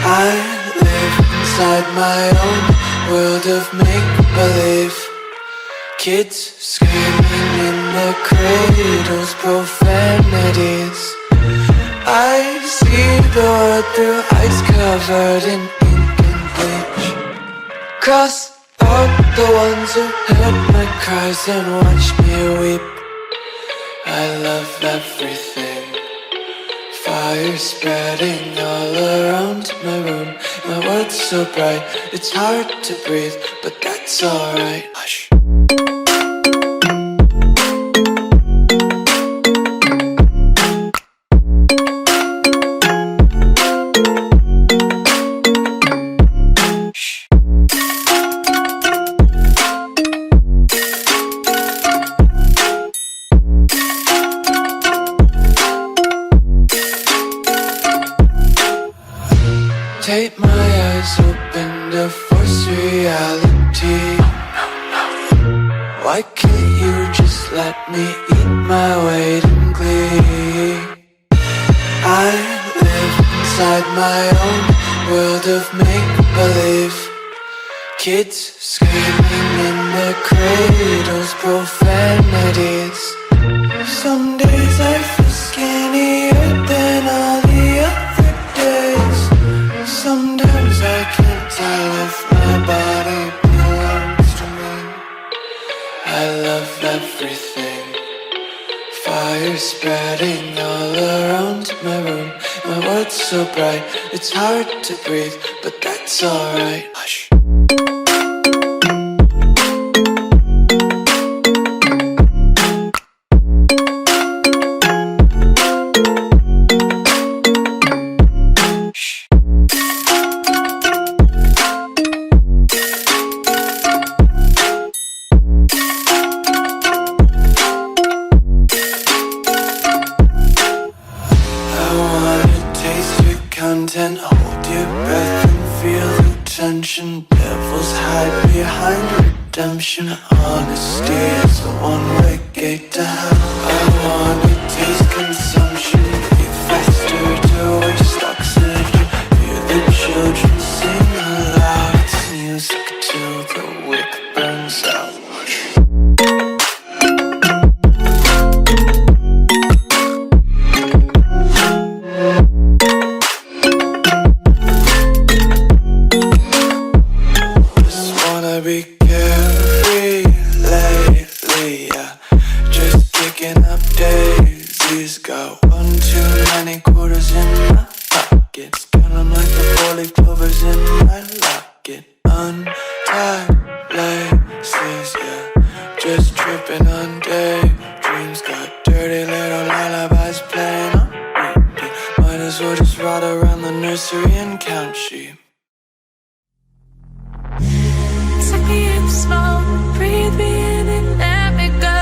I live inside my own world of make-believe. Kids screaming in their cradles, profanities. I see the world through ice covered in ink and bleach. Cross out the ones who heard my cries and watched me weep. I love everything. Fire spreading all around my room. My world's so bright, it's hard to breathe, but that's alright. Hush. tape my eyes open to force reality. Why can't you just let me eat my weight in glee? I live inside my own world of make-believe. Kids screaming in their cradles, profanities. Some days I feel skinnier than all the other days. Sometimes I can't tell if my body belongs to me. I love everything. Fire spreading all around my room. My world's so bright, it's hard to breathe, but that's alright. Hush. Content, hold your breath and feel the tension. Devils hide behind redemption. Honesty is a one-way gate to hell. I wanna taste consumption, breathe faster to waste oxygen. Hear the children sing aloud. It's music till the wick burns out. Be carefree lately, yeah. Just kicking up daisies. Got one too many quarters in my pockets. Counting like the four-leaf clovers in my locket. Untied laces, yeah. Just tripping on daydreams. Got dirty little lullabies playing on repeat. Might as well just ride around the nursery and count sheep. Take me in slow, breathe me in and let me go.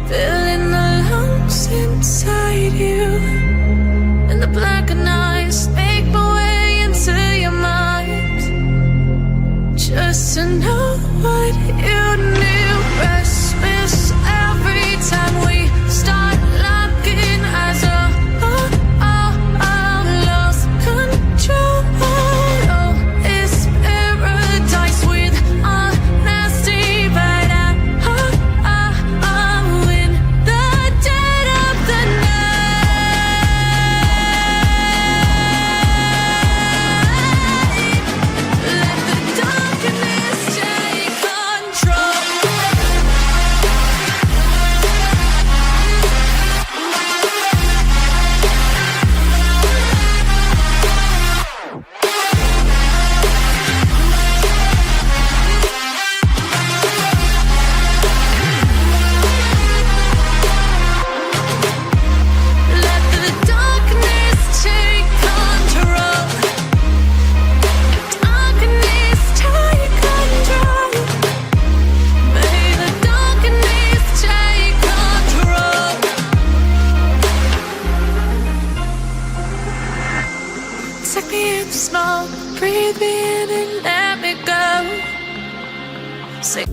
Filling the lungs inside you. And the blackened eyes make my way into your mind. Just to know what you knew. Restless every time we start locking eyes up. Lost control. Take me in slow, breathe me in and let me go. Say